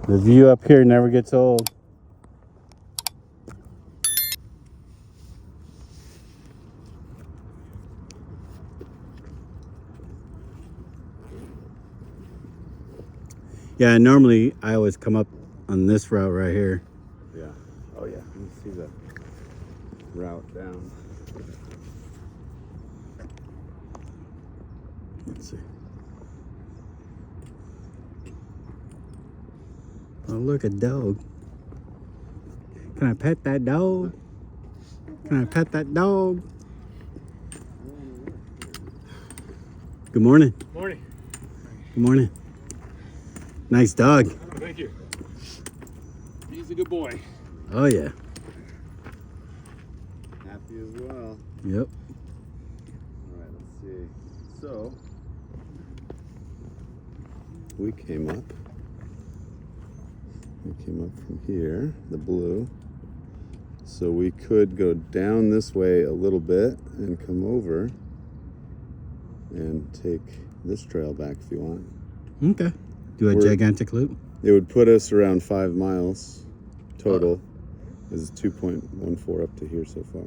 The view up here never gets old. Yeah, normally I always come up on this route right here. Yeah. Oh yeah. You can see the route down. Let's see. Oh, look, a dog. Can I pet that dog? Can I pet that dog? Good morning. Morning. Good morning. Nice dog. Oh, thank you. He's a good boy. Oh, yeah. Happy as well. Yep. All right, let's see. So we came up. We came up from here, the blue. So we could go down this way a little bit and come over and take this trail back if you want. Okay. Do a gigantic loop? It would put us around 5 miles total. This is 2.14 up to here so far.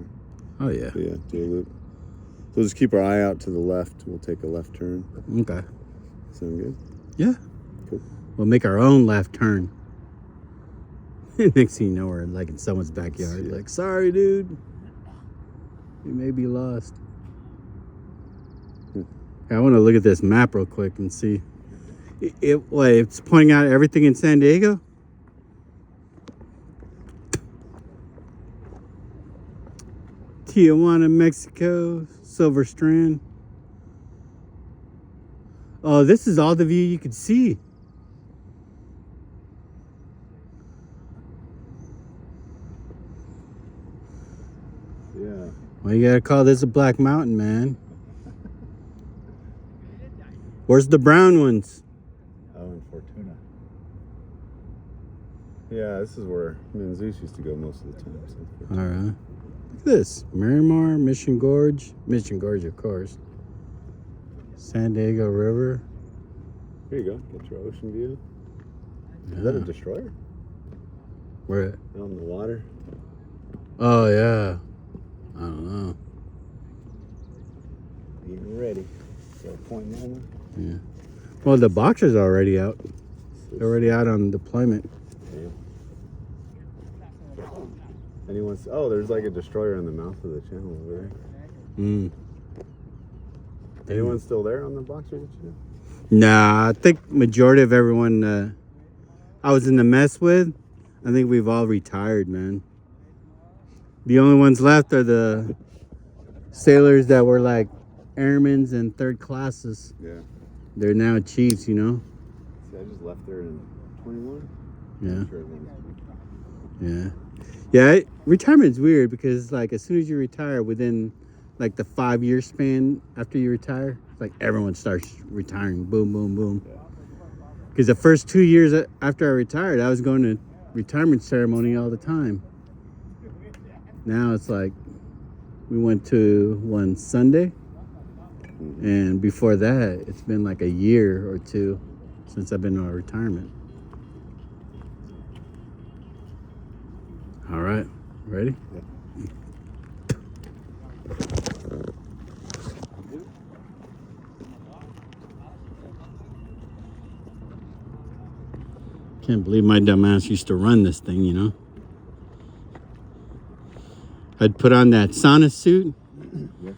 Oh, yeah. So yeah, do a loop. So we'll just keep our eye out to the left. We'll take a left turn. Okay. Sound good? Yeah. Cool. We'll make our own left turn. Next thing you know, we're like in someone's backyard. Yeah. Like, sorry, dude. You may be lost. I want to look at this map real quick and see. It's pointing out everything in San Diego? Tijuana, Mexico, Silver Strand. Oh, this is all the view you could see. Yeah. Well, you gotta call this a Black Mountain, man. Where's the brown ones? Oh, in Fortuna. Yeah, this is where Menzus used to go most of the time. So All right. Look at this. Miramar, Mission Gorge. Mission Gorge, of course. San Diego River. here you go. Get your ocean view. Is that a destroyer? Where? Out in the water? Oh, yeah. I don't know. Getting ready. So point Mama. Yeah. Well, the Boxer's already out. They're already out on deployment. Anyone's? Oh, there's like a destroyer in the mouth of the channel over there. Mm. Anyone still there on the Boxer? Nah, I think majority of everyone I was in the mess with, I think we've all retired, man. The only ones left are the sailors that were like airmen's and third classes. Yeah. They're now chiefs, you know? See, I just left there in 21. Yeah. Sure Yeah. Yeah, retirement's weird because like as soon as you retire, within like the 5-year span after you retire, like everyone starts retiring. Boom, boom, boom. Because the first 2 years after I retired, I was going to retirement ceremony all the time. Now it's like we went to one Sunday, and before that, it's been like a year or two since I've been on retirement. All right, ready? Yeah. Can't believe my dumb ass used to run this thing, you know? I'd put on that sauna suit. Yeah.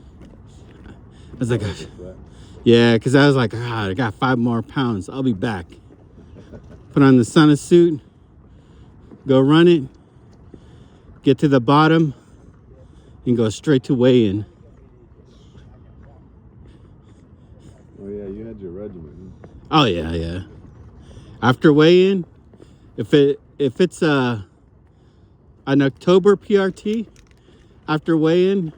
I was like, yeah, because I was like, I got 5 more pounds. I'll be back. Put on the sauna suit, go run it, get to the bottom, and go straight to weigh-in. Oh yeah, you had your regimen. Oh yeah, yeah. After weigh-in, if it's an October PRT, after weigh-in,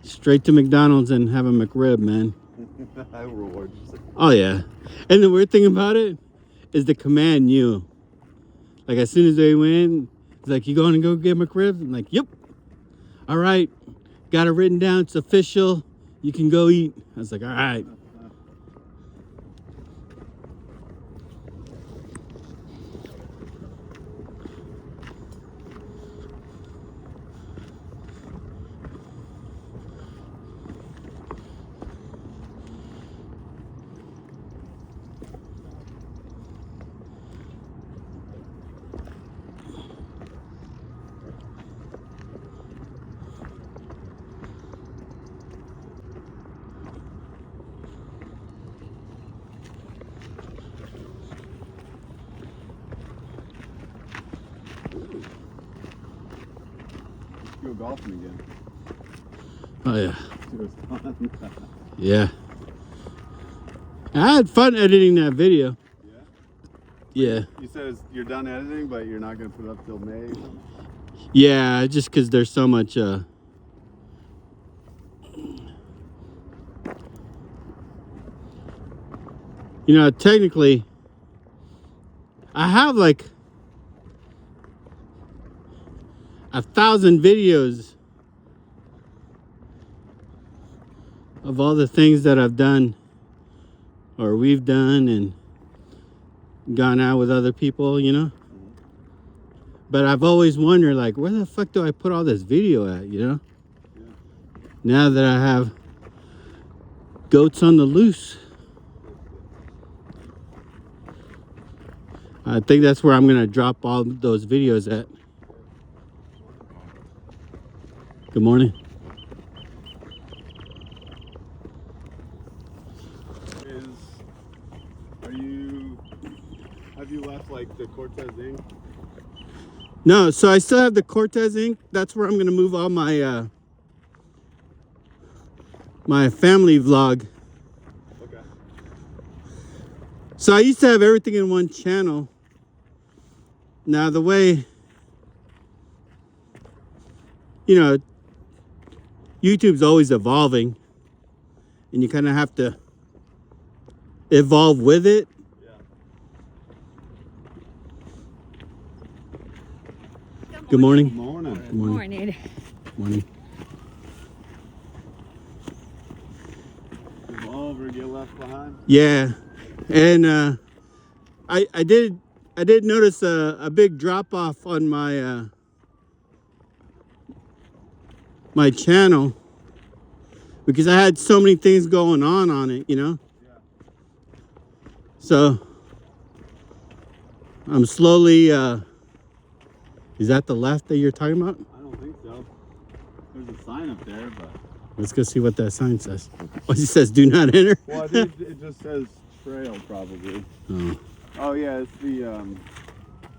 straight to McDonald's and have a McRib, man. I reward you. Oh yeah. And the weird thing about it is the command knew. Like as soon as they went, it's like, you going to go get McRib? I'm like, yep. All right. Got it written down. It's official. You can go eat. I was like, all right. golfing again. Oh yeah. It was fun. Yeah. I had fun editing that video. Yeah. You said you're done editing, but you're not going to put it up till May or something? Yeah, just because there's so much. You know, technically, I have like 1,000 videos of all the things that I've done or we've done and gone out with other people, you know? But I've always wondered, like, where the fuck do I put all this video at, you know? Yeah. Now that I have goats on the loose. I think that's where I'm going to drop all those videos at. Good morning. Have you left like the Cortez ink? No, so I still have the Cortez ink. That's where I'm going to move all my my family vlog. Okay. So I used to have everything in one channel. Now the way, you know, YouTube's always evolving and you kind of have to evolve with it. Yeah. Good morning. Good morning. Good morning. Morning. Morning. Evolve or get left behind? Yeah. And I did notice a big drop off on my my channel because I had so many things going on it, you know. Yeah. So I'm slowly. Is that the left that you're talking about? I don't think so. There's a sign up there, but Let's go see what that sign says. Oh, it says "Do not enter." well, I think it just says trail probably. Oh. Oh yeah, it's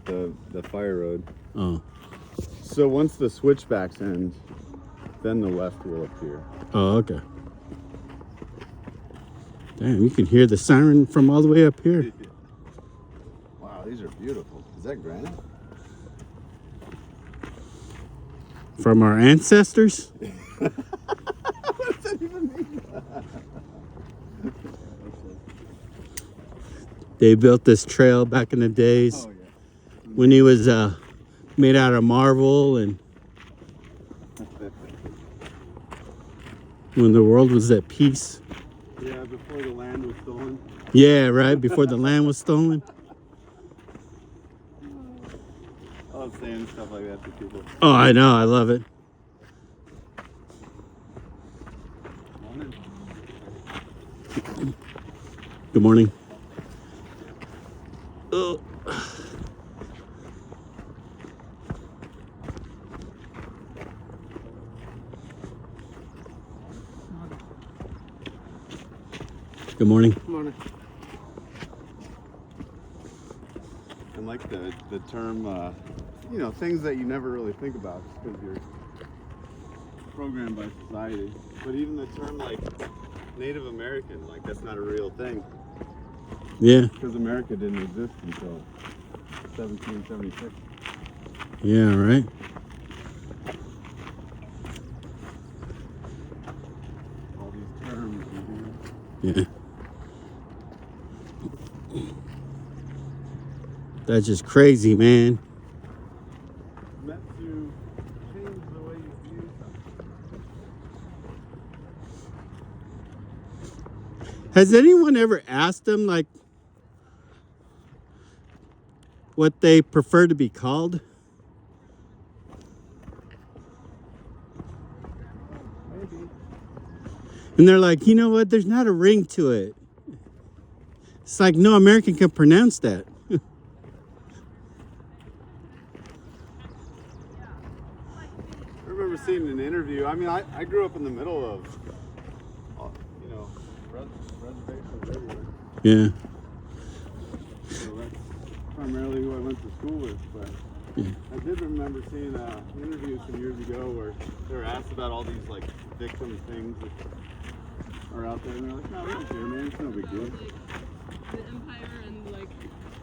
the fire road. Oh. So once the switchbacks end, then the left will appear. Oh, okay. Damn, you can hear the siren from all the way up here. Wow, these are beautiful. Is that granite? From our ancestors. What does that even mean? They built this trail back in the days Oh yeah. when he was made out of marble and when the world was at peace. Yeah, before the land was stolen. Yeah, right, before the land was stolen. I love saying stuff like that to people. Oh, I know, I love it. Morning. Good morning. Oh. Good morning. Good morning. And like the term, you know, things that you never really think about just because you're programmed by society. But even the term like Native American, like that's not a real thing Yeah, because America didn't exist until 1776. yeah, right. All these terms. Yeah. That's just crazy, man. Meant to change the way you view something. Has anyone ever asked them, like, what they prefer to be called? Maybe. And they're like, you know what? There's not a ring to it. It's like, no American can pronounce that. I remember seeing an interview. I mean, I grew up in the middle of, you know, reservations everywhere. Yeah. So that's primarily who I went to school with. But I did remember seeing an interview some years ago where they were asked about all these like victim things that are out there, and they're like, "No, we don't care, man. It's no big deal." The Empire and like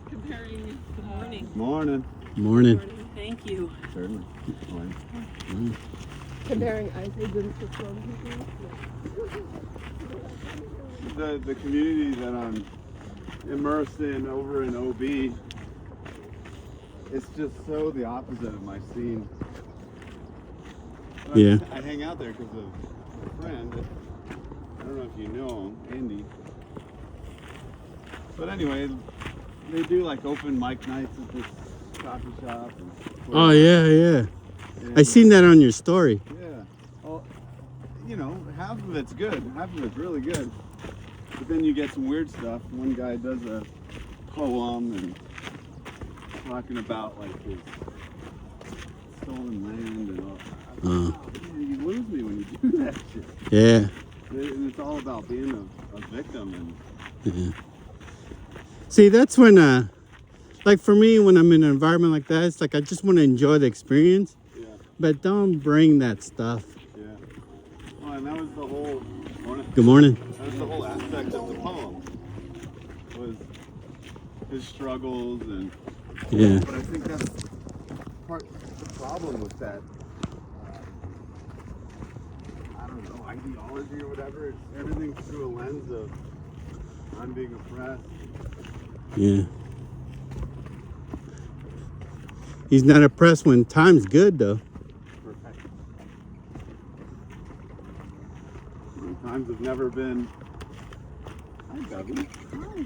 comparing. Good morning. Morning. Morning. Thank you. Certainly. Morning. Comparing Isaac and some people. The community that I'm immersed in over in OB, it's just so the opposite of my scene. But Yeah. I hang out there because of a friend. I don't know if you know him, Andy. But anyway, they do like open mic nights at this coffee shop. And Oh yeah. I seen that on your story. Yeah. Well, you know, half of it's good, half of it's really good. But then you get some weird stuff. One guy does a poem and talking about like his stolen land and all. Man, you lose me when you do that shit. Yeah. And it's all about being a victim. And See, that's when, like for me, when I'm in an environment like that, it's like I just want to enjoy the experience, yeah, but don't bring that stuff. yeah. Well, and that was the whole morning. Good morning. That was the whole aspect of the poem. Was his struggles and. Yeah. But I think that's part of the problem with that. I don't know, ideology or whatever. It's everything through a lens of I'm being oppressed. Yeah. He's not oppressed when time's good, though. Right. And times have never been. Hi, Gubby. Hi.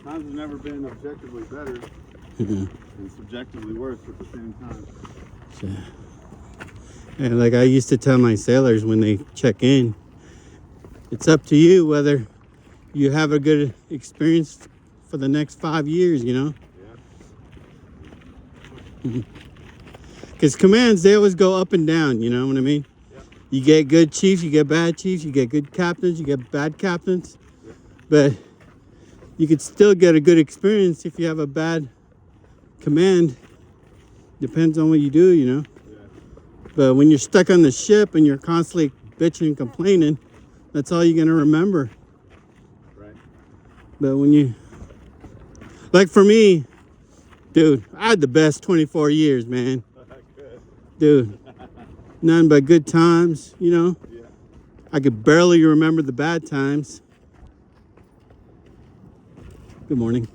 Times have never been objectively better and subjectively worse at the same time. Yeah. And like I used to tell my sailors when they check in, it's up to you whether you have a good experience for the next 5 years, you know? Yeah. Because commands, they always go up and down, you know what I mean? Yep. You get good chiefs, you get bad chiefs, you get good captains, you get bad captains. Yep. But you could still get a good experience if you have a bad command. Depends on what you do, you know? Yeah. But when you're stuck on the ship and you're constantly bitching and complaining, that's all you're going to remember. Right. But when you, like for me, dude, I had the best 24 years, man. Good. Dude, none but good times, you know? Yeah. I could barely remember the bad times. Good morning.